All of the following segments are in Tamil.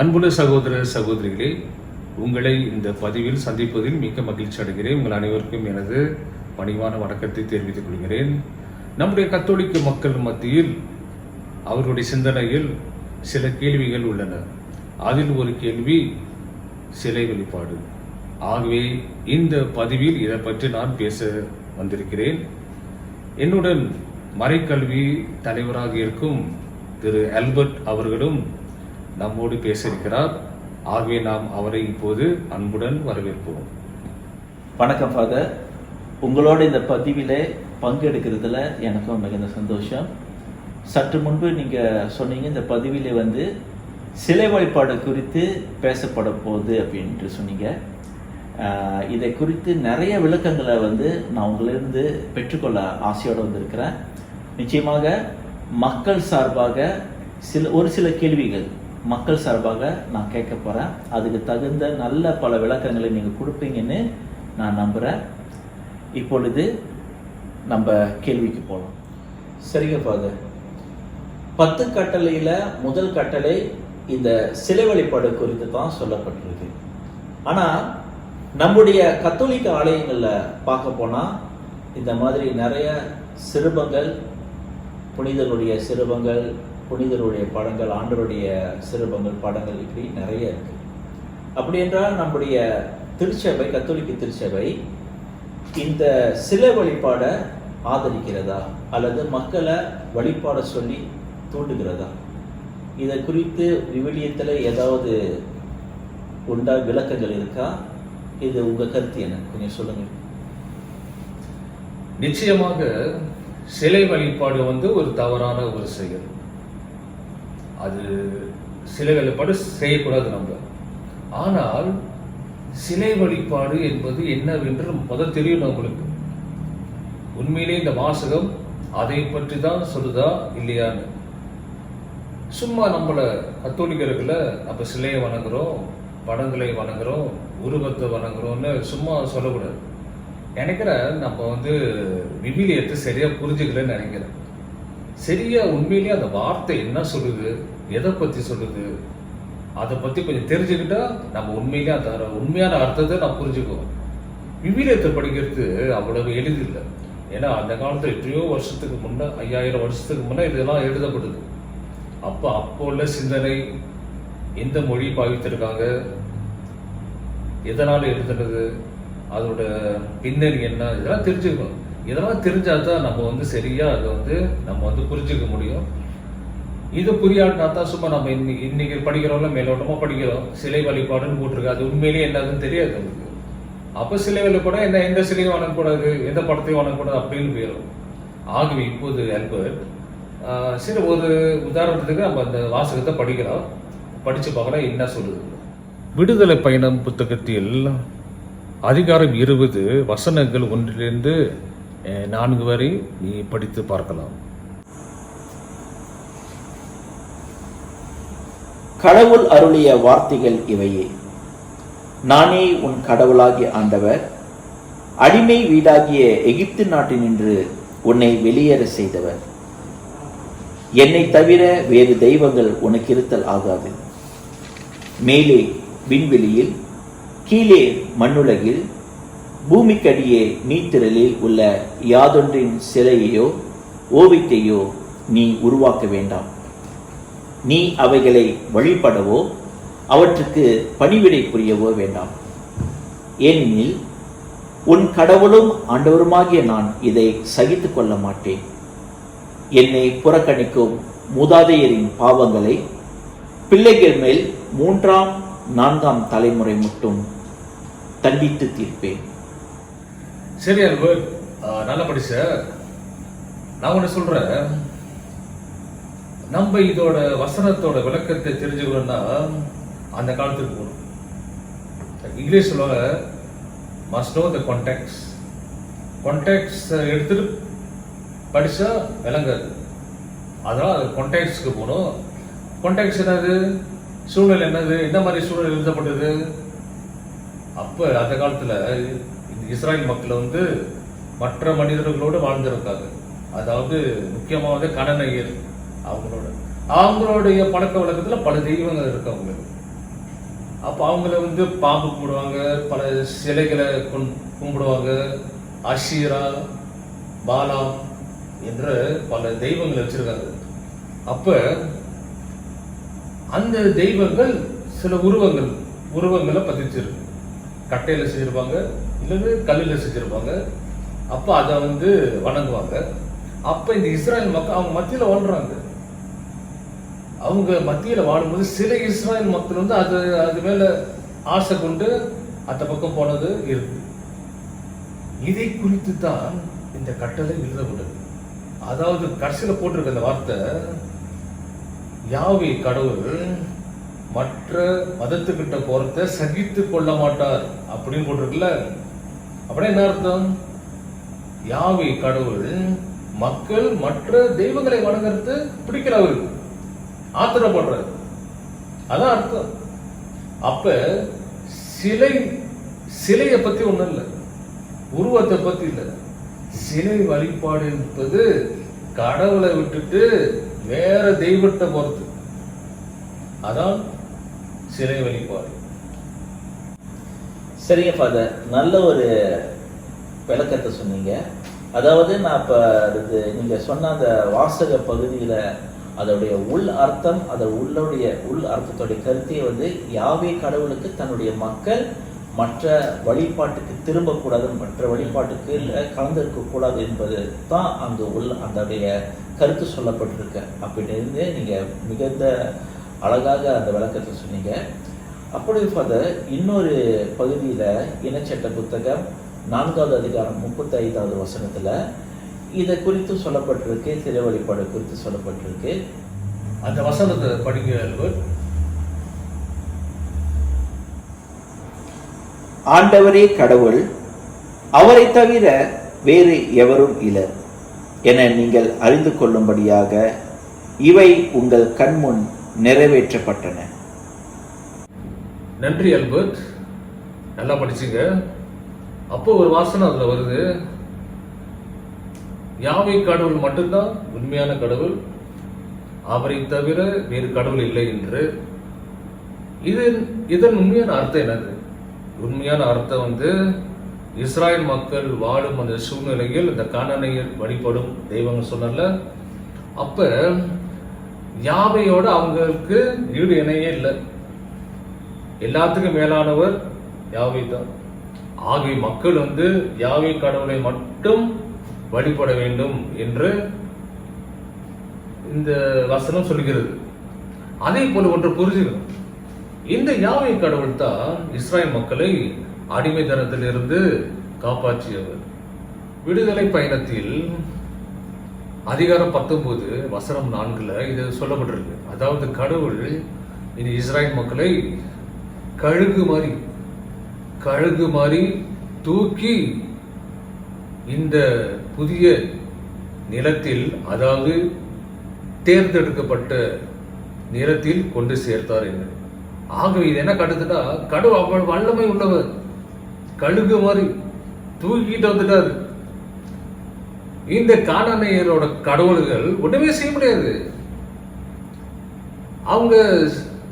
அன்புள்ள சகோதர சகோதரிகளே, உங்களை இந்த பதிவில் சந்திப்பதில் மிக்க மகிழ்ச்சி அடைகிறேன். உங்கள் அனைவருக்கும் எனது பணிவான வணக்கத்தை தெரிவித்துக் கொள்கிறேன். நம்முடைய கத்தோலிக்க மக்கள் மத்தியில் அவர்களுடைய சிந்தனையில் சில கேள்விகள் உள்ளன. அதில் ஒரு கேள்வி சிலை வழிபாடு. ஆகவே இந்த பதிவில் இதை பற்றி நான் பேச வந்திருக்கிறேன். என்னுடன் மறைக்கல்வி தலைவராக இருக்கும் திரு ஆல்பர்ட் அவர்களும் நம்மோடு பேச இருக்கிறார். ஆகவே நாம் அவரை இப்போது அன்புடன் வரவேற்போம். வணக்கம் ஃபாதர், உங்களோட இந்த பதிவிலே பங்கெடுக்கிறதுல எனக்கும் மிகுந்த சந்தோஷம். சற்று முன்பு நீங்கள் சொன்னீங்க இந்த பதிவிலே சிலை வழிபாடு குறித்து பேசப்பட போகுது அப்படின்ட்டு சொன்னீங்க. இதை குறித்து நிறைய விளக்கங்களை நான் உங்களிருந்து பெற்றுக்கொள்ள ஆசையோடு வந்திருக்கிறேன். நிச்சயமாக மக்கள் சார்பாக ஒரு சில கேள்விகள் மக்கள் சார்பாக நான் கேட்க போகிறேன். அதுக்கு தகுந்த நல்ல பல விளக்கங்களை நீங்கள் கொடுப்பீங்கன்னு நான் நம்புகிறேன். இப்பொழுது நம்ம கேள்விக்கு போகலாம். சரிங்க ஃபாதர், 10 கட்டளையில் முதல் கட்டளை இந்த சிலை வழிபாடு குறித்து தான் சொல்லப்பட்டிருக்கு. ஆனால் நம்முடைய கத்தோலிக்க ஆலயங்களில் பார்க்க போனால் இந்த மாதிரி நிறைய சிறுபங்கள், புனிதருடைய சிறுபங்கள், புனிதருடைய படங்கள், ஆண்டவருடைய சிறுபங்கள் படங்கள், இப்படி நிறைய இருக்கு. அப்படி என்றால் நம்முடைய திருச்சபை, கத்தோலிக்க திருச்சபை இந்த சிலை வழிபாடை ஆதரிக்கிறதா அல்லது மக்களை வழிபாட சொல்லி தூண்டுகிறதா? இதை குறித்து விவிலியத்தில் ஏதாவது உண்டா, விளக்கங்கள் இருக்கா? இது உங்க கருத்து என்ன, கொஞ்சம் சொல்லுங்க. நிச்சயமாக சிலை வழிபாடு ஒரு தவறான ஒரு செயல். அது சிலை வழிபாடு செய்யக்கூடாது நம்ம. ஆனால் சிலை வழிபாடு என்பது என்னவென்று முதல் தெரியும் நம்மளுக்கு. உண்மையிலே இந்த வாசகம் அதை பற்றி தான் சொல்லுதா இல்லையான்னு. சும்மா நம்மள கத்தோலிக்கர்களை நம்ம சிலையை வணங்குறோம், படங்களை வணங்குறோம், உருவத்தை வணங்குறோம்னு சும்மா சொல்லக்கூடாது. நினைக்கிறேன் நம்ம விவிலியத்தை சரியா புரிஞ்சுக்கலன்னு நினைக்கிறேன். சரியா உண்மையிலேயே அந்த வார்த்தை என்ன சொல்லுது, எதை பத்தி சொல்லுது, அதை பத்தி கொஞ்சம் தெரிஞ்சுக்கிட்டா நம்ம உண்மையிலேயே அந்த உண்மையான அர்த்தத்தை நான் புரிஞ்சுக்குவோம். விவிலியத்தை படிக்கிறது அவ்வளவு எளிதில்லை. ஏன்னா அந்த காலத்துல எத்தனையோ வருஷத்துக்கு முன்ன, 5000 வருஷத்துக்கு முன்ன இதெல்லாம் எழுதப்படுது. அப்போ உள்ள சிந்தனை, எந்த மொழி பாவித்திருக்காங்க, எதனால எழுதுனது, அதோட பின்னணி என்ன, இதெல்லாம் தெரிஞ்சுக்கணும். இதெல்லாம் தெரிஞ்சாதான் நம்ம சரியா அதை நம்ம புரிஞ்சுக்க முடியும். இது புரியாட்டினா தான் சும்மா நம்ம இன்னைக்கு படிக்கிறோம்ல, மேலோட்டமா படிக்கிறோம், சிலை வழிபாடுன்னு போட்டிருக்கு, அது உண்மையிலேயே என்னதுன்னு தெரியாது நமக்கு. அப்ப சிலை வழிபாடு என்ன, எந்த சிலையும் வணங்கக்கூடாது, எந்த படத்தையும் வணங்கக்கூடாது அப்படின்னு போயிடும். ஆகவே இப்போது ஆல்பர்ட் சரி, ஒரு உதாரணத்துக்கு நம்ம அந்த வாசகத்தை படிக்கிறோம், படிச்சு பார்க்கலாம் என்ன சொல்லுது. விடுதலை பயணம் புத்தகத்தில் அதிகாரம் 20 வசனங்கள் 1 to 4 வரை நீ படித்து பார்க்கலாம். கடவுள் அருளிய வார்த்தைகள் இவையே: நானே உன் கடவுளாகிய ஆண்டவர், அடிமை வீடாகிய எகிப்து நாட்டினின்று உன்னை வெளியேற செய்தவர். என்னை தவிர வேறு தெய்வங்கள் உனக்கு இருத்தல் ஆகாது. மேலே விண்வெளியில், கீழே மண்ணுலகில், பூமிக்கடியே நீத்திரலில் உள்ள யாதொன்றின் சிலையையோ ஓவியத்தையோ நீ உருவாக்க வேண்டாம். நீ அவைகளை வழிபடவோ அவற்றுக்கு பணிவிடை புரியவோ வேண்டாம். ஏனெனில் உன் கடவுளும் ஆண்டவருமாகிய நான் இதை சகித்துக் கொள்ள மாட்டேன். என்னை புறக்கணிக்கும் மூதாதையரின் பாவங்களை பிள்ளைகள் மேல் 3ஆம் 4ஆம் தலைமுறை மட்டும் தண்டித்து தீர்ப்பேன். சரி ஆல்பர்ட், நல்லா படிச்ச. நான் ஒண்ணு சொல்றேன், நம்ம இதோட வசனத்தோட விளக்கத்தை தெரிஞ்சுக்கணும்னா அந்த காலத்துக்கு போகணும். இங்கிலீஷ் சொல்லுவாங்க must know the context. Context எடுத்துட்டு படிச்சா விளங்காது. அதனால அது கான்டெக்ஸ்ட்க்கு போகணும். கான்டெக்ஸ்ட் என்னது, சூழ்நிலை என்னது, என்ன மாதிரி சூழ்நிலை எழுதப்பட்டது. அப்ப அந்த காலத்துல இஸ்ராயல் மக்கள் மற்ற மனிதர்களோடு வாழ்ந்திருக்காங்க. அதாவது முக்கியமாக கணநையர், அவங்களுடைய பழக்க வழக்கத்துல பல தெய்வங்கள் இருக்கு அவங்களுக்கு. அப்போ அவங்கள வந்து பாம்பு கும்பிடுவாங்க, பல சிலைகளை கும்பிடுவாங்க, அஷீரா, பாலா என்ற பல தெய்வங்களை வச்சிருக்காங்க. அப்ப அந்த தெய்வங்கள் சில உருவங்களை பதிச்சிருக்கு. கட்டையில செஞ்சிருப்பாங்க, இல்லது கல்லில் செஞ்சிருப்பாங்க. அப்ப அதை வந்து வணங்குவாங்க. அப்ப இந்த இஸ்ராயல் மக்கள் அவங்க மத்தியில வாழ்றாங்க. அவங்க மத்தியில வாழும்போது சில இஸ்ராயல் மக்கள் வந்து அது மேல ஆசை கொண்டு அந்த பக்கம் போனது இருக்கு. இதை குறித்து தான் இந்த கட்டளை எழுதப்பட்டது. அதாவது கடைசியில போட்டிருக்க அந்த வார்த்தை, யாவே கடவுள் மற்ற மதத்துக்கிட்ட போறத சகித்து கொள்ள மாட்டார் அப்படின்னு போட்டிருக்குல்ல. அப்படின்னா என்ன அர்த்தம்? யாவே கடவுள் மக்கள் மற்ற தெய்வங்களை வணங்குறது பிடிக்கல, அவருக்கு ஆத்திரப்படுறாரு. அதான் அர்த்தம். அப்ப சிலைய பத்தி ஒண்ணும் இல்லை, உருவத்தை பத்தி இல்லை. சிலை வழிபாடு என்பது கடவுளை விட்டுட்டு வேற தெய்வத்தை போறது, அதான் சிலை வழிபாடு. சரிங்க ஃபாதர், நல்ல ஒரு விளக்கத்தை சொன்னீங்க. அதாவது நான் இப்போ நீங்க சொன்ன அந்த வாசக பகுதியில அதோடைய உள் அர்த்தம், உள் அர்த்தத்துடைய கருத்தையை வந்து யாவே கடவுளுக்கு தன்னுடைய மக்கள் மற்ற வழிபாட்டுக்கு திரும்பக்கூடாது, மற்ற வழிபாட்டுக்கு கலந்திருக்க கூடாது என்பது தான் அங்கு அதோடைய கருத்து சொல்லப்பட்டிருக்கு அப்படின்னு நீங்க மிகுந்த அழகாக அந்த விளக்கத்தை சொன்னீங்க. அப்படி ஃபாதர், இன்னொரு பகுதியில இனச்சட்ட புத்தகம் 4வது அதிகாரம் 35வது வசனத்துல இதை குறித்து சொல்லப்பட்டிருக்கு, சிலை வழிபாடு குறித்து சொல்லப்பட்டிருக்கு. அந்த வசனத்தை படிக்க. ஆண்டவரே கடவுள், அவரை தவிர வேறு எவரும் இல்லை என நீங்கள் அறிந்து கொள்ளும்படியாக இவை உங்கள் கண்முன் நிறைவேற்றப்பட்டன. நன்றி அல்பர்ட், நல்லா படிச்சுங்க. அப்போ ஒரு வாசனம் அதுல வருது, யாவே கடவுள் மட்டும்தான் உண்மையான கடவுள், அவரை தவிர வேறு கடவுள் இல்லை என்று. இதன் உண்மையான அர்த்தம் என்னது? உண்மையான அர்த்தம் வந்து இஸ்ராயல் மக்கள் வாழும் அந்த சூழ்நிலையில் இந்த கானானியர் வழிபடும் தெய்வங்கள் சொன்னல, அப்ப யாவையோட அவங்களுக்கு ஈடு இணையே இல்லை. எல்லாத்துக்கும் மேலானவர் யாவை தான். ஆகிய மக்கள் வந்து யாவை கடவுளை மட்டும் வழிபட வேண்டும் என்று இந்த வசனம் சொல்கிறது. அதே போல ஒன்று புரிஞ்சுக்கணும், இந்த யாவை கடவுள் தான் இஸ்ராயல் மக்களை அடிமைத்தனத்திலிருந்து காப்பாற்றியவர். விடுதலை பயணத்தில் அதிகாரம் 19 வசனம் 4 இது சொல்லப்பட்டிருக்கு. அதாவது கடவுள் இந்த இஸ்ராயல் மக்களை கழுகு மாதிரி தூக்கி இந்த புதிய நிலத்தில், அதாவது தேர்ந்தெடுக்கப்பட்ட நிலத்தில் கொண்டு சேர்த்தார் என்று. ஆகவே இது என்ன காட்டுதுன்னா, கடவுள் அவ்வளவு வல்லமை உள்ளவர், கழுகு மாதிரி தூக்கிட்டு வந்துட்டாரு. இந்த கானானியரோட கடவுள்கள் ஒண்ணுமே செய்ய முடியாது. அவங்க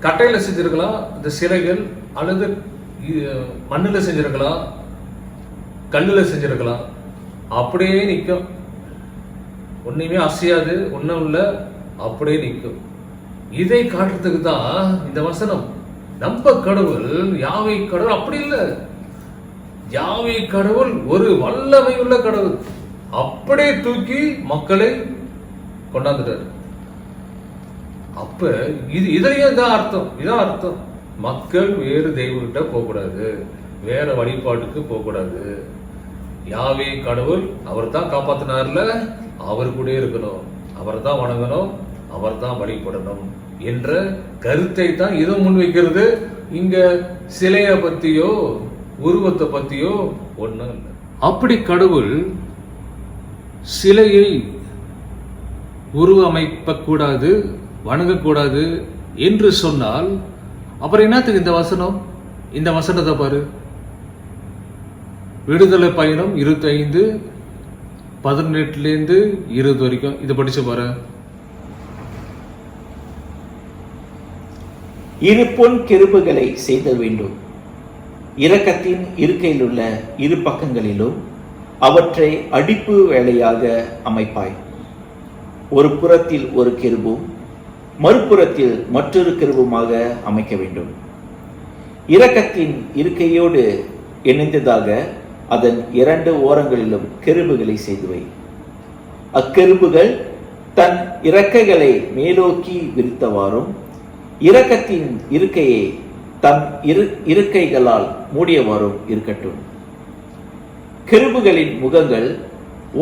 கட்டையில செஞ்சிருக்கலாம் இந்த சிலைகள், அல்லது மண்ணுல செஞ்சிருக்கலாம், கல்லுல செஞ்சிருக்கலாம், அப்படியே நிற்கும். ஒண்ணுமே அசையாது, ஒன்றும் இல்லை, அப்படியே நிற்கும். இதை காட்டுறதுக்கு தான் இந்த வசனம். நம்ம கடவுள் யாவை கடவுள் அப்படி இல்லை. யாவை கடவுள் ஒரு வல்லமை உள்ள கடவுள், அப்படியே தூக்கி மக்களை கொண்டாந்துட்டார். அப்ப இதுலயே இதான் அர்த்தம். மக்கள் வேறு தெய்வங்கிட்ட போகக்கூடாது, வேற வழிபாட்டுக்கு போகக்கூடாது. யாவே கடவுள் அவர் தான் காப்பாத்தினார்ல, அவர் கூட இருக்கணும், அவர் தான் வணங்கணும், அவர் தான் வழிபடணும் என்ற கருத்தை தான் இதை முன்வைக்கிறது. இங்க சிலைய பத்தியோ உருவத்தை பத்தியோ ஒண்ணும் இல்லை. அப்படி கடவுள் சிலையை உருவமைக்க கூடாது, வணங்கக்கூடாது என்று சொன்னால் அப்புறம் என்னத்துக்கு இந்த வசனம்? இந்த வசனத்தை பாரு, விடுதலை பயணம் 25:18 20 வரைக்கும் இதை படிச்சு பாரு. இரு பொன் கெருபுகளை செய்த வேண்டும். இரக்கத்தின் இருக்கையிலுள்ள இரு பக்கங்களிலும் அவற்றை அடிப்பு வேலையாக அமைப்பாய். ஒரு புறத்தில் ஒரு கெருபும் மறுபுறத்தில் மற்றொரு கெருபுமாக அமைக்க வேண்டும். இரக்கத்தின் இருக்கையோடு இணைந்ததாக அதன் 2 ஓரங்களிலும் கெருபுகளை செய்துவை. அக்கெருபுகள் தன் இறக்கைகளை மேலோக்கி விரித்தவாறும் இரக்கத்தின் இருக்கையை தம் இருக்கைகளால் மூடியவாறும் இருக்கட்டும். கெருபுகளின் முகங்கள்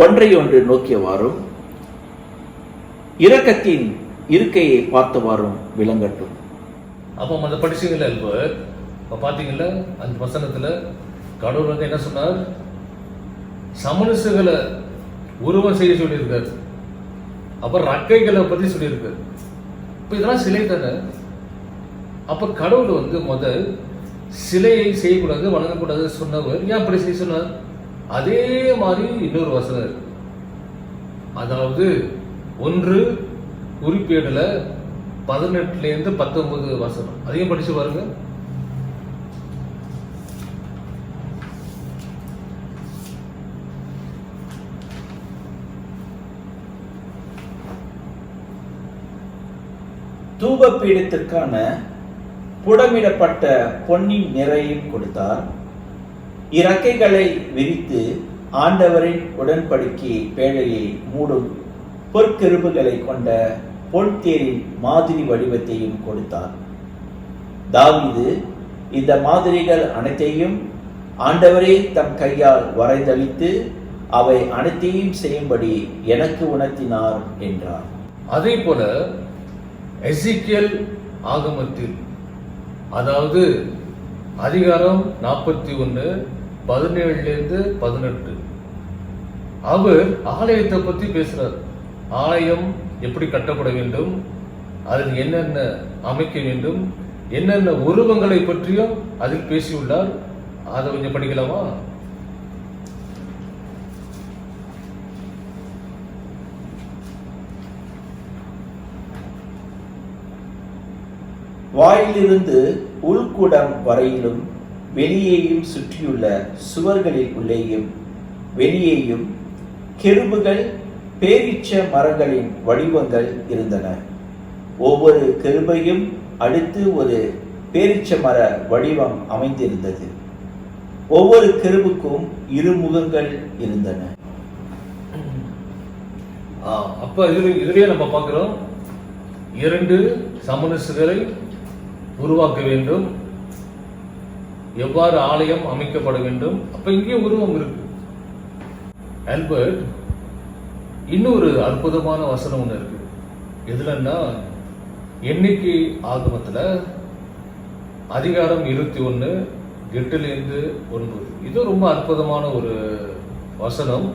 ஒன்றையொன்று நோக்கியவாறும் இரக்கத்தின் இருக்கையை பார்த்தவாறும் விளங்கட்டும். அப்போ அந்த படிச்சீங்கல்ல அல்பர், இப்போ பார்த்தீங்கல்ல அந்த வசனத்துல கடவுள் வந்து என்ன சொன்னார்? சமனுசுகளை உருவம் செய்ய சொல்லியிருக்காரு. அப்புறம் ரக்கைகளை பத்தி சொல்லியிருக்காரு. இப்போ இதெல்லாம் சிலை தானே. அப்ப கடவுள் வந்து முதல் சிலையை செய்யக்கூடாது, வணங்கக்கூடாது சொன்னவர் ஏன் அப்படி செய்ய சொன்னார்? அதே மாதிரி இன்னொரு வசனம் இருக்கு. அதாவது 1 குறிப்பேடுல 18 19 வசனம், அதையும் படிச்சு பாருங்க. தூப பீடத்திற்கான புடமிடப்பட்ட பொன்னின் நிறையும் கொடுத்தார். இறக்கைகளை விரித்து ஆண்டவரின் உடன்படிக்கை பேழையை மூடும் பொற்கெருபுகளை கொண்ட பொன் தேரின் மாதிரி வடிவத்தையும் கொடுத்தார். தாவீது இந்த மாதிரிகள் அனைத்தையும் ஆண்டவரே தம் கையால் வரைந்தளித்து அவை அனைத்தையும் செய்யும்படி எனக்கு உணர்த்தினார் என்றார். அதே போல எசேக்கியேல் ஆகமத்தில், அதாவது அதிகாரம் 41 17 18, அவர் ஆலயத்தை பத்தி பேசுறார். ஆலயம் எப்படி கட்டப்பட வேண்டும், அதில் என்னென்ன அமைக்க வேண்டும், என்னென்ன உருவங்களை பற்றியும் அதில் பேசியுள்ளார். அதை கொஞ்சம் படிக்கலாமா? வாயிலிருந்து உள்குடம் வரையிலும் வெளியேயும் சுற்றியுள்ள சுவர்களில் உள்ளேயும் வெளியேயும் கெருபுகள் பேரீச்ச மரங்களின் வடிவங்கள் இருந்தன. ஒவ்வொரு கெருபையும் அடுத்து ஒரு பேரீச்ச மர வடிவம் அமைந்திருந்தது. ஒவ்வொரு கெருபுக்கும் 2 முகங்கள் இருந்தன. அப்ப இதுலயே நம்ம பார்க்கிறோம், 2 சமணசுகளை உருவாக்க வேண்டும், எவ்வாறு ஆலயம் அமைக்கப்பட வேண்டும். அப்ப இங்கே உருவம் இருக்கு. ஆல்பர்ட், இன்னொரு அற்புதமான வசனம் ஒண்ணு இருக்கு. எதுலன்னா எண்ணிக்கை ஆகமத்துல அதிகாரம் 21 8 9. இது ரொம்ப அற்புதமான ஒரு வசனம்.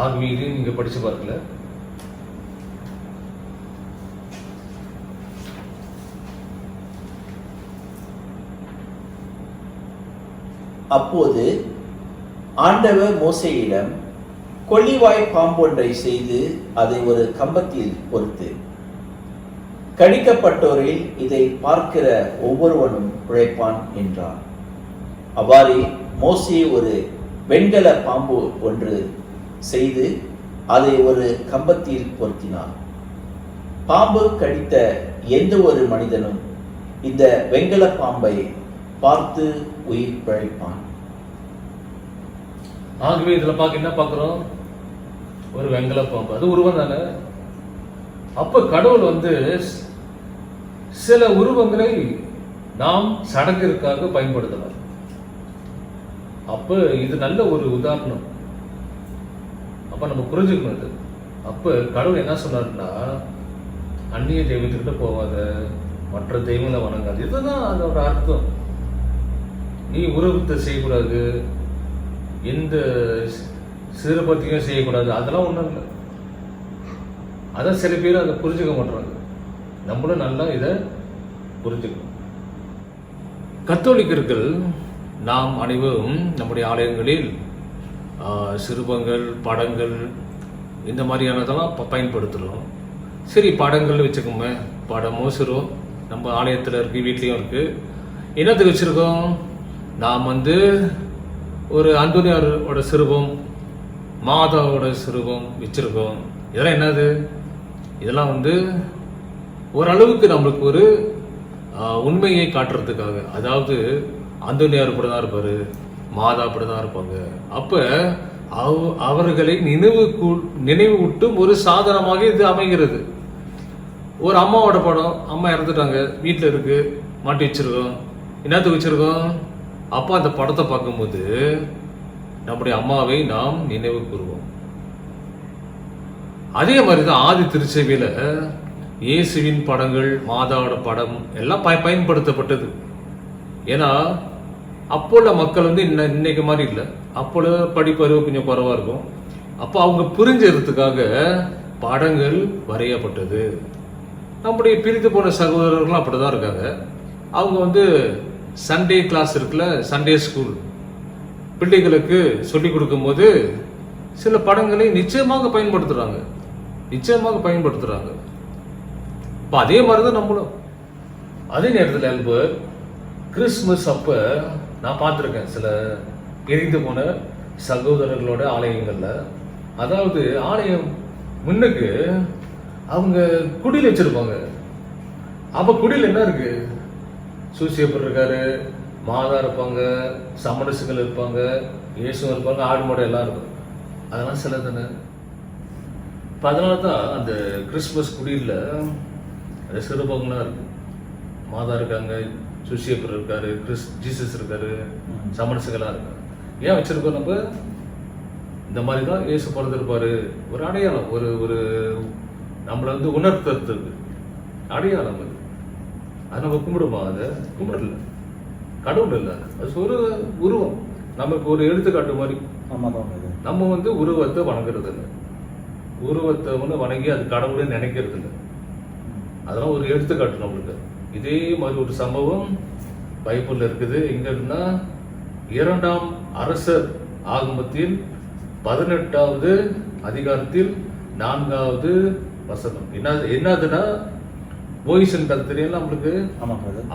ஆகவே இதையும் நீங்க படிச்சு பார்க்கல. அப்போது ஆண்டவர் மோசேயிடம், கொள்ளிவாய் பாம்பொன்றை செய்து அதை ஒரு கம்பத்தில் பொறுத்து கடிக்கப்பட்டோரில் இதை பார்க்கிற ஒவ்வொருவனும் பிழைப்பான் என்றார். அவ்வாறே மோசே ஒரு வெண்கல பாம்பு ஒன்று செய்து அதை ஒரு கம்பத்தில் பொருத்தினார். பாம்பு கடித்த எந்த ஒரு மனிதனும் இந்த வெண்கல பாம்பை பார்த்து உயிர் பிழைப்பான். ஆகவே இதுல என்ன பார்க்கிறோம்? ஒரு வெண்கல பாம்பு, அது உருவம் தானே. அப்ப கடவுள் வந்து சில உருவங்களை நாம் சடங்கிற்காக பயன்படுத்தலாம். அப்ப இது நல்ல ஒரு உதாரணம். அப்ப நம்ம புரிஞ்சுக்கணும் இது. அப்ப கடவுள் என்ன சொன்னார்னா, அந்நிய தெய்வத்துக்கிட்ட போவாத, மற்ற தெய்வங்களை வணங்காது. இதுதான் அதோட அர்த்தம். நீ உருவத்தை செய்யக்கூடாது, எந்த சிறுபத்தியும் செய்யக்கூடாது, அதெல்லாம் ஒன்றும் இல்லை. அதான் சில பேர் அதை புரிஞ்சுக்க மாட்டாங்க. நம்மளும் நல்லா இதை புரிஞ்சுக்கணும். கத்தோலிக்கர்கள் நாம் அனைவரும் நம்முடைய ஆலயங்களில் சிறுபங்கள், படங்கள், இந்த மாதிரியானதெல்லாம் பயன்படுத்துகிறோம். சரி, படங்கள் வச்சுக்கோங்க, படமோ சிறோ நம்ம ஆலயத்தில் இருக்குது, வீட்லேயும் இருக்குது. என்னத்துக்கு வச்சுருக்கோம்? நாம் வந்து ஒரு அந்தோனியாரோட சிறுவம், மாதாவோட சிறுவம் வச்சுருக்கோம். இதெல்லாம் என்னது? இதெல்லாம் வந்து ஓரளவுக்கு நம்மளுக்கு ஒரு உண்மையை காட்டுறதுக்காக. அதாவது அந்தோனியார் கூட தான் இருப்பார், மாதா அப்படி தான் இருப்பாங்க. அப்போ அவர்களை நினைவு ஊட்டும் ஒரு சாதனமாக இது அமைகிறது. ஒரு அம்மாவோட படம், அம்மா இறந்துட்டாங்க, வீட்டில் இருக்கு, மாட்டி வச்சிருக்கோம். என்னத்துக்கு வச்சிருக்கோம்? அப்போ அந்த படத்தை பார்க்கும்போது நம்முடைய அம்மாவை நாம் நினைவு கூறுவோம். அதே மாதிரி தான் ஆதி திருச்சபையில இயேசுவின் படங்கள், மாதாவோட படம் எல்லாம் பயன்படுத்தப்பட்டது. ஏன்னா அப்போ உள்ள மக்கள் வந்து இன்னைக்கு மாதிரி இல்லை. அப்போ படிப்பறிவு கொஞ்சம் குறைவா இருக்கும். அப்போ அவங்க புரிஞ்சதுக்காக படங்கள் வரையப்பட்டது. நம்முடைய பிரித்து போன சகோதரர்களும் அப்படிதான் இருக்காங்க. அவங்க வந்து சண்டே கிளாஸ் இருக்குல்ல, சண்டே ஸ்கூல் பிள்ளைகளுக்கு சொல்லி கொடுக்கும் போது சில படங்களை நிச்சயமாக பயன்படுத்துறாங்க. இப்போ அதே மாதிரி தான் நம்மளும். அதே நேரத்தில் ஆல்பர்ட், கிறிஸ்துமஸ் அப்ப நான் பார்த்துருக்கேன் சில பிரிந்து போன சகோதரர்களோட ஆலயங்கள்ல. அதாவது ஆலயம் முன்னுக்கு அவங்க குடியில் வச்சிருப்பாங்க. அப்ப குடியில் என்ன இருக்கு? சூசியப்பர் இருக்காரு, மாதா இருப்பாங்க, சமரசுகள் இருப்பாங்க, இயேசுவும் இருப்பாங்க, ஆடு மாடு எல்லாம் இருக்கும். அதெல்லாம் சில தானே. இப்போ அதனால தான் அந்த கிறிஸ்துமஸ் குடியில் அந்த சிறுபங்களாம் இருக்கு. மாதா இருக்காங்க, சூசியப்பர் இருக்காரு, ஜீசஸ் இருக்காரு, சமரசுகளாக இருக்காங்க. ஏன் வச்சிருக்கோம்? நம்ம இந்த மாதிரி தான் இயேசு பிறந்திருப்பாரு. ஒரு அடையாளம், ஒரு நம்மளை வந்து உணர்த்துறதுக்கு அடையாளம். அது நம்ம கும்பிடுமா? அதை கும்பிடல, கடவுள் இல்லை, அது ஒரு உருவம். நமக்கு ஒரு எடுத்துக்காட்டு மாதிரி. நம்ம வந்து உருவத்தை வணங்குறது இல்லை, உருவத்தை வந்து வணங்கி அது கடவுளை நினைக்கிறது இல்லை. அதெல்லாம் ஒரு எடுத்துக்காட்டு நம்மளுக்கு. இதே மாதிரி ஒரு சம்பவம் பைபிள்ல இருக்குது. எங்கன்னா 2ஆம் அரசர் ஆகமத்தில் 18வது அதிகாரத்தில் 4வது வசனம். என்னதுன்னா மோயிசன் கதை தெரியல நம்மளுக்கு.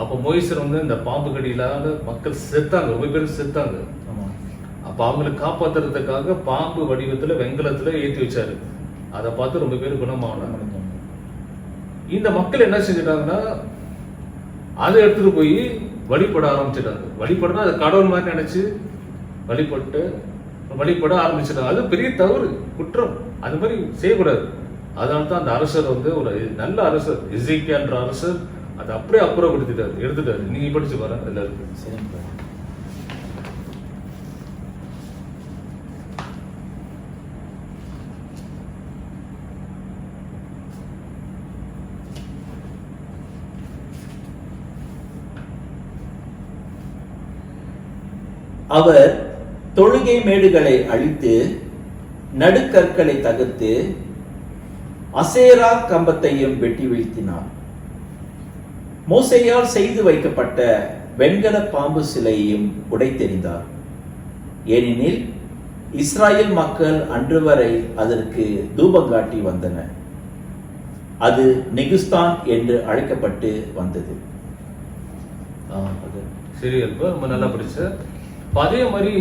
அப்ப மோயிசன் வந்து இந்த பாம்பு கடியிலான மக்கள் செத்தாங்க, ரொம்ப பேர் செத்தாங்க. அப்ப அவங்களை காப்பாத்துறதுக்காக பாம்பு வடிவத்துல வெங்கலத்துல ஏற்றி வச்சாரு. அதை பார்த்து ரொம்ப பேர் குணமானாங்க. இந்த மக்கள் என்ன செஞ்சிட்டாங்கன்னா அதை எடுத்துட்டு போய் வழிபட ஆரம்பிச்சிட்டாங்க. வழிபடனா அது கடவுள் மாதிரி நினைச்சு வழிபட ஆரம்பிச்சிட்டாங்க. அது பெரிய தவறு, குற்றம். அது மாதிரி செய்யக்கூடாது. அதனால தான் அந்த அரசர் வந்து ஒரு நல்ல அரசர், எசேக்கியான்ற அரசர், அதை அப்படியே அப்புறப்படுத்திட்டாரு, எடுத்துட்டாரு. நீங்க படிச்சு பாருங்க, அதுல இருக்கு. அவர் தொழுகை மேடுகளை அழித்து நடுக்கற்களை தகர்த்து அசேரா கம்பத்தையும் வெட்டி வீழ்த்தினார். மோசேயால் செய்து வைக்கப்பட்ட வெண்கல பாம்பு சிலையையும் உடைத்தெறிந்தார். ஏனெனில் இஸ்ராயேல் மக்கள் அன்று வரை அதற்கு தூபம் காட்டி வந்தனர். அது நெகுஸ்தான் என்று அழைக்கப்பட்டு வந்தது. சரி, ரொம்ப நல்லா படிச்ச. அதே மாதிரி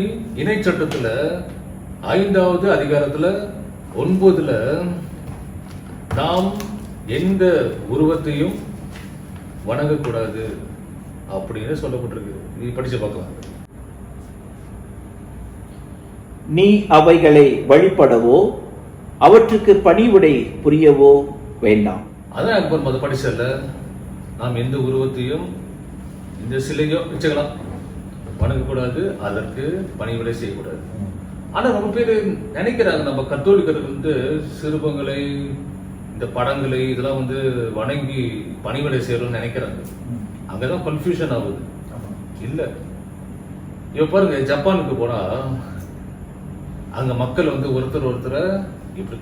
இணை சட்டத்துல 5வது அதிகாரத்துல 9ல நாம் எந்த உருவத்தையும் வணங்கக்கூடாது அப்படின்னு சொல்லப்பட்டிருக்கு. நீ படிச்சு பார்க்கலாம். நீ அவைகளை வழிபடவோ அவற்றுக்கு பணிவிடை புரியவோ வேண்டாம். அதான் அக்பர் மத படிச்சல. நாம் எந்த உருவத்தையும் இந்த சிலையோ வச்சுக்கலாம், வணங்கக்கூடாது, அதற்கு பணிவிடை செய்யக்கூடாது. ஆனா ரொம்ப பேர் நினைக்கிறாங்க நம்ம கத்தோலிக்கர்கள் வந்து சிறுபங்களை, இந்த படங்களை இதெல்லாம் வந்து வணங்கி பணிவிடை செய்யறோம்னு நினைக்கிறாங்க. அங்கதான் கன்ஃபியூஷன் ஆகுது. இல்ல, இப்ப பாருங்க, ஜப்பானுக்கு போனா அங்க மக்கள் வந்து ஒருத்தரை இப்படி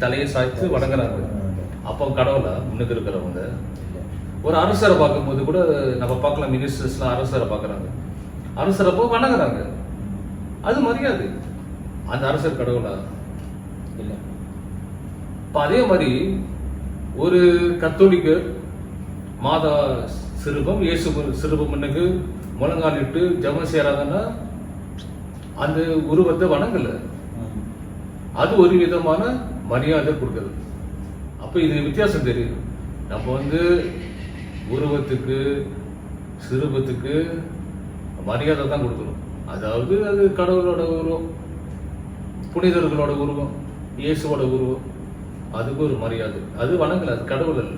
தலையை சாய்த்து வணங்குறாங்க. அப்போ கடவுளா முன்னுக்கு இருக்கிறவங்க. ஒரு அரசரை பார்க்கும்போது கூட நம்ம பார்க்கலாம், மினிஸ்டர்ஸ்லாம் அரசரை பார்க்கறாங்க, அரசரப்போ வணங்குறாங்க. அது மரியாதை. அந்த அரசர் கடவுளா? இல்ல. அதே மாதிரி ஒரு கத்தோலிக்கர் மாதா சிறுபம் இயேசு சிறுபம் எனக்கு முழங்காலிட்டு ஜெபம் செய்யறாங்கன்னா அந்த உருவத்தை வணங்கல. அது ஒரு விதமான மரியாதை கொடுக்குறது. அப்ப இது வித்தியாசம் தெரியும். நம்ம வந்து உருவத்துக்கு சிறுபத்துக்கு மரியாதை தான் கொடுக்கணும். அதாவது அது கடவுளோட உருவம், புனிதர்களோட உருவம், இயேசுவோட உருவம், அதுக்கு ஒரு மரியாதை. அது வணங்கல, அது கடவுள் அல்ல,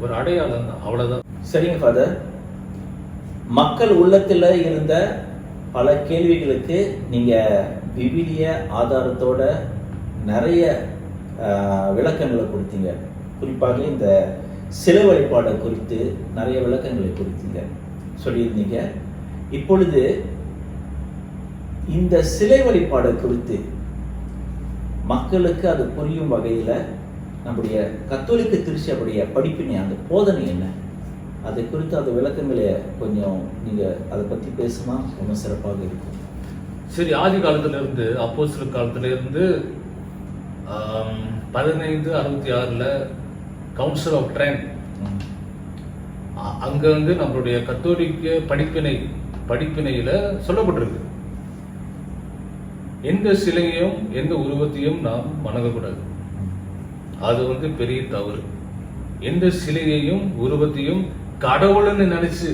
ஒரு அடையாளம் தான், அவ்வளவுதான். சரிங்க ஃபாதர், மக்கள் உள்ளத்துல இருந்த பல கேள்விகளுக்கு நீங்க விவிலிய ஆதாரத்தோட நிறைய விளக்கங்களை கொடுத்தீங்க. குறிப்பாக இந்த சிலை வழிபாடை குறித்து நிறைய விளக்கங்களை கொடுத்தீங்க, சொல்லியிருந்தீங்க. இப்பொழுது இந்த சிலை வழிபாடு குறித்து மக்களுக்கு அது புரியும் வகையில நம்முடைய கத்தோலிக்க திருச்சபையுடைய படிப்பினை, அந்த போதனை என்ன, அதை குறித்து அந்த விளக்கங்களை கொஞ்சம் நீங்க அதை பத்தி பேசுனா ரொம்ப சிறப்பாக இருக்கும். சரி, ஆதி காலத்துல இருந்து அப்போஸ்தலர் காலத்துல இருந்து 1566 கவுன்சில் ஆஃப் ட்ரெண்ட், அங்க வந்து நம்மளுடைய கத்தோலிக்க படிப்பினையில சொல்லப்பட்டிருக்கு, எந்த சிலையையும் எந்த உருவத்தையும் நாம் வணங்கக்கூடாது. அது வந்து பெரிய தவறு. எந்த சிலையையும் உருவத்தையும் கடவுள்னு நினைச்சு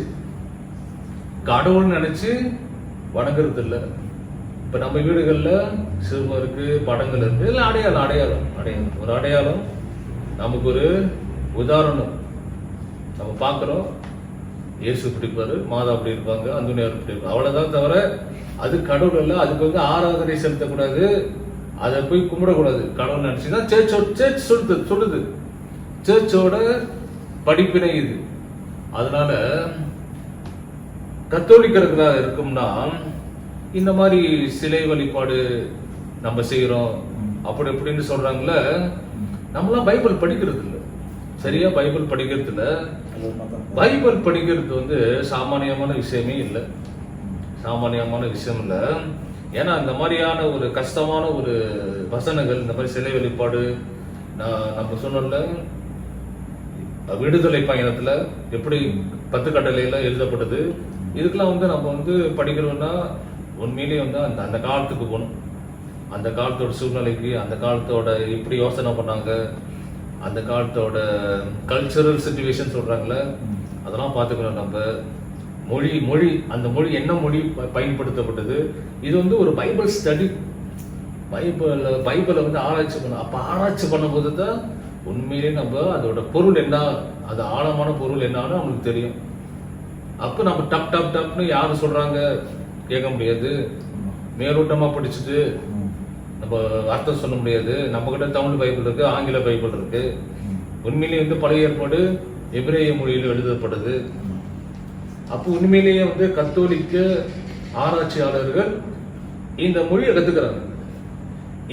வணங்குறது இல்லை. இப்ப நம்ம வீடுகள்ல சிறுமம் இருக்கு, படங்கள் இருக்கு, இல்லை அடையாளம் ஒரு அடையாளம், நமக்கு ஒரு உதாரணம். நம்ம பார்க்கிறோம், இயேசு பிடிப்பாரு, மாதா அப்படி இருப்பாங்க, அந்தோனியார் இப்படி இருப்பாங்க, அவ்வளவுதான். தவிர அது கடவுள் இல்லை. அதுக்கு வந்து ஆராதனை செலுத்தக்கூடாது, அதை போய் கும்பிடக்கூடாது. கடவுள் நினைச்சுதான் சர்ச் சொல்லுது. சர்ச்சோட படிப்பினை இது. அதனால கத்தோலிக்கிறதா இருக்கும்னா இந்த மாதிரி சிலை வழிபாடு நம்ம செய்யறோம் அப்படி எப்படின்னு சொல்றாங்கல்ல, நம்மளாம் பைபிள் படிக்கிறது இல்லை, சரியா பைபிள் படிக்கிறது இல்லை. பைபிள் படிக்கிறது வந்து சாமானியமான விஷயமே இல்லை, சாமானியமான விஷயம் இல்லை. ஏன்னா இந்த மாதிரியான ஒரு கஷ்டமான ஒரு வசனங்கள், இந்த மாதிரி சிலை வழிபாடு, நம்ம சொன்னோம்ல விடுதலை பயணத்துல எப்படி 10 கட்டளையில எழுதப்பட்டது, இதுக்கெல்லாம் வந்து நம்ம வந்து படிக்கிறோம்னா உண்மையிலேயே வந்து அந்த காலத்துக்கு போகணும். அந்த காலத்தோட சூழ்நிலைக்கு, அந்த காலத்தோட எப்படி யோசனை பண்ணாங்க, அந்த காலத்தோட கல்ச்சரல் சிச்சுவேஷன் சொல்றாங்கல்ல, அதெல்லாம் பார்த்துக்கணும். நம்ம மொழி அந்த மொழி என்ன மொழி பயன்படுத்தப்பட்டது, இது வந்து ஒரு பைபிள் ஸ்டடி. பைபிளை வந்து ஆராய்ச்சி பண்ணணும். அப்ப ஆராய்ச்சி பண்ணும்போது தான் உண்மையிலேயே நம்ம அதோட பொருள் என்ன, அது ஆழமான பொருள் என்னன்னு நம்மளுக்கு தெரியும். அப்ப நம்ம டப்னு யாரு சொல்றாங்க கேட்க முடியாது, மேலோட்டமா படிச்சுட்டு நம்ம அர்த்தம் சொல்ல முடியாது. நம்ம கிட்ட தமிழ் பைபிள் இருக்கு, ஆங்கில பைபிள் இருக்கு. உண்மையிலேயே வந்து பழைய ஏற்பாடு எபிரேய மொழியில் எழுதப்பட்டது. அப்போ உண்மையிலேயே வந்து கத்தோலிக்க ஆராய்ச்சியாளர்கள் இந்த மொழியை கத்துக்கிறாங்க.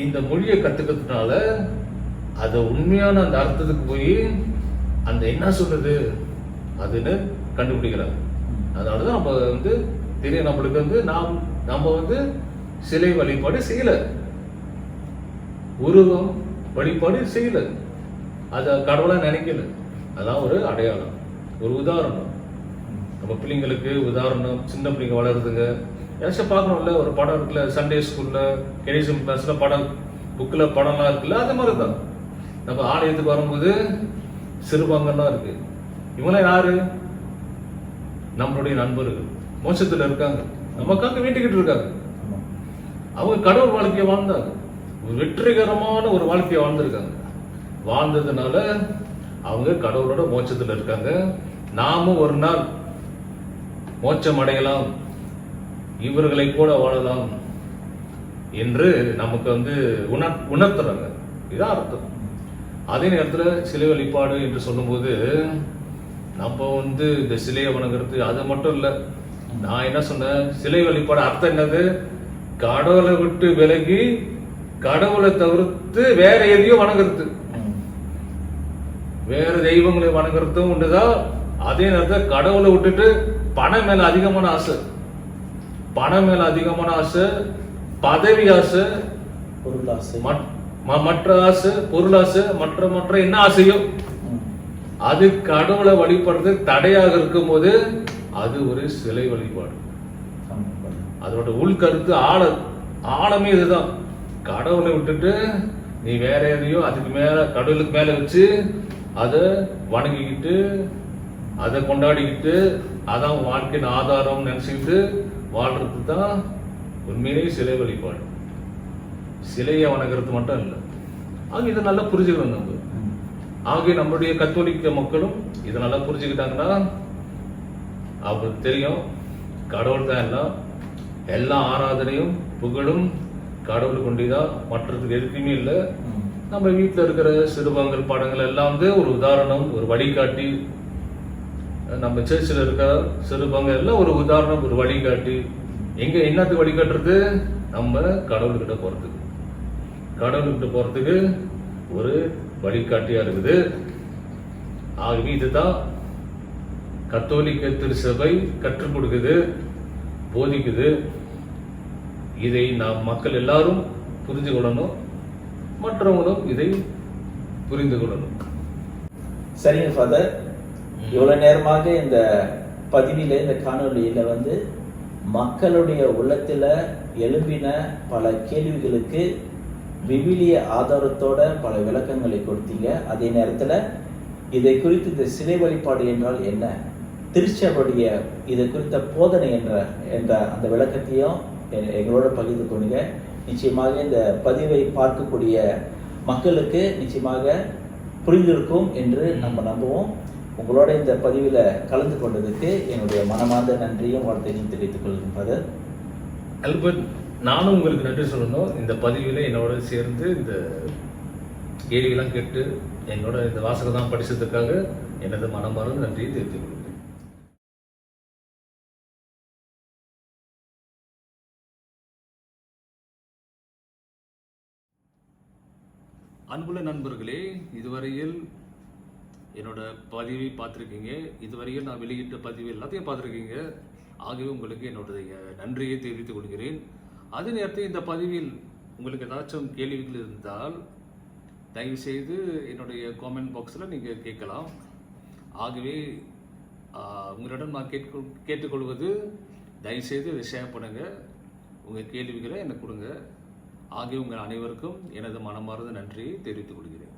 இந்த மொழியை கத்துக்கிறதுனால அது உண்மையான அந்த அர்த்தத்துக்கு போய் அந்த என்ன சொல்றது அதுன்னு கண்டுபிடிக்கிறாங்க. அதனாலதான் நம்ம வந்து தெரியும், நம்மளுக்கு வந்து நம்ம வந்து சிலை வழிபாடு செய்யல, உருவம் வழிபாடு செய்யல, அத கடவுளா நினைக்கல. அதான் ஒரு அடையாளம், ஒரு உதாரணம். நம்ம பிள்ளைங்களுக்கு உதாரணம். சின்ன பிள்ளைங்க வளருதுங்க, ஏதாச்சும் பார்க்கணும்ல, ஒரு படம் இருக்குல்ல, சண்டே ஸ்கூல்ல கெனிசம் கிளாஸ்ல படம் புக்கில் படம்லாம் இருக்குல்ல, அது மாதிரி தான் நம்ம ஆலயத்துக்கு வரும்போது சிறுபாங்கெல்லாம் இருக்கு. இவங்களாம் யாரு? நம்மளுடைய நண்பர்கள், மோட்சத்துல இருக்காங்க, நமக்காக வேண்டிக்கிட்டு இருக்காங்க. அவங்க கடவுள் வாழ்க்கையை வாழ்ந்தாங்க, ஒரு வெற்றிகரமான ஒரு வாழ்க்கையை வாழ்ந்திருக்காங்க. வாழ்ந்ததுனால அவங்க கடவுளோட மோட்சத்துல இருக்காங்க. நாமும் ஒரு நாள் மோட்சம் அடையலாம், இவர்களை கூட வாழலாம் என்று நமக்கு வந்து உணர்த்துறாங்க. இதான் அர்த்தம். அதே நேரத்துல சிலை வழிபாடு என்று சொல்லும்போது நம்ம வந்து இந்த சிலையை வணங்குறது அது மட்டும் இல்ல. நான் என்ன சொன்னேன், சிலை வழிபாடு அர்த்தம் என்னது? கடவுளை விட்டு விலகி கடவுளை தவிர்த்து வேற எதையும் வணங்குறது, வேற தெய்வங்களை வணங்குறதும் உண்டுதான். அதே நேரத்தில் கடவுளை விட்டுட்டு பணம் மேல அதிகமான ஆசை, பதவி ஆசை, பொருள் ஆசை, மற்ற ஆசை, பொருள் ஆசை, மற்ற என்ன ஆசையோ அது கடவுளை வழிபடுறது தடையாக இருக்கும்போது அது ஒரு சிலை வழிபாடு. அதோட உள்கருத்து ஆழமே இதுதான். கடவுளை விட்டுட்டு நீ வேற எதையோ அதுக்கு மேல கடவுளுக்கு மேல வச்சு அதை வணங்கிக்கிட்டு அதை கொண்டாடிக்கிட்டு அதான் வாழ்க்கையின் ஆதாரம் நினைச்சுக்கிட்டு வாழ்றது தான் உண்மையிலேயே சிலை வழிபாடு. சிலையை வணங்குறது மட்டும் இல்லை. ஆக இதை நல்லா புரிஞ்சுக்கணும் நம்ம. ஆகிய நம்மளுடைய கத்தோலிக்க மக்களும் இதை நல்லா புரிஞ்சுக்கிட்டாங்கன்னா அவங்களுக்கு தெரியும் கடவுள் தான் எல்லாம், எல்லா ஆராதனையும் புகழும் கடவுள் கொண்டிதான், மற்றதுக்கு எதுக்குமே இல்லை. நம்ம வீட்டில் இருக்கிற சிறுபங்கள் படங்கள் எல்லாம் வந்து ஒரு உதாரணம், ஒரு வழிகாட்டி. நம்ம சர்ச்சில் இருக்கிற சிறுபங்கள் எல்லாம் ஒரு உதாரணம், ஒரு வழிகாட்டி. எங்க என்னத்துக்கு வழிகாட்டுறது? நம்ம கடவுள்கிட்ட போறதுக்கு, கடவுள்கிட்ட போறதுக்கு ஒரு வழிகாட்டியா இருக்குது. ஆகவே இதுதான் கத்தோலிக்க திருச்சபை கற்றுக் கொடுக்குது, போதிக்குது. இதை நாம் மக்கள் எல்லாரும் புரிந்து கொள்ளணும், மற்றவங்களும் இதை புரிந்து கொள்ளணும். சரிங்க ஃபாதர், இவ்வளவு நேரமாக இந்த பதிவில இந்த காணொலியில வந்து மக்களுடைய உள்ளத்துல எழும்பின பல கேள்விகளுக்கு விவிலிய ஆதாரத்தோட பல விளக்கங்களை கொடுத்தீங்க. அதே நேரத்துல இதை குறித்து இந்த சிலை வழிபாடு என்றால் என்ன, திருச்சபையுடைய இதை குறித்த போதனை என்ற அந்த விளக்கத்தையும் எங்களோட பகிர்ந்து கொண்டீங்க. நிச்சயமாக இந்த பதிவை பார்க்கக்கூடிய மக்களுக்கு நிச்சயமாக புரிந்திருக்கும் என்று நம்ம நம்புவோம். உங்களோட இந்த பதிவில் கலந்து கொண்டதுக்கு என்னுடைய மனமார்ந்த நன்றியும் வாழ்த்தையும் தெரிவித்துக் கொள்கின்றது. அல்பர்ட், நானும் உங்களுக்கு நன்றி சொல்லணும். இந்த பதிவில் என்னோட சேர்ந்து இந்த கேள்வியெல்லாம் கேட்டு என்னோட இந்த வாசகம் படிச்சதுக்காக எனது மனமார்ந்த நன்றியை தெரிவித்துக் கொள்கிறேன். அன்புள்ள நண்பர்களே, இதுவரையில் என்னோட பதிவை பார்த்துருக்கீங்க. இதுவரையில் நான் வெளியிட்ட பதிவு எல்லாத்தையும் பார்த்துருக்கீங்க. ஆகவே உங்களுக்கு என்னுடைய நன்றியை தெரிவித்துக் கொள்கிறேன். அதே நேரத்தில் இந்த பதிவில் உங்களுக்கு ஏதாச்சும் கேள்விகள் இருந்தால் தயவுசெய்து என்னுடைய காமெண்ட் பாக்ஸில் நீங்கள் கேட்கலாம். ஆகவே உங்களிடம் நான் கேட்டுக்கொள்வது, தயவுசெய்து இதை ஷேர் பண்ணுங்கள், உங்கள் கேள்விகளை எனக்கு கொடுங்க. ஆகிய உங்கள் அனைவருக்கும் எனது மனமார்ந்த நன்றியை தெரிவித்துக் கொள்கிறேன்.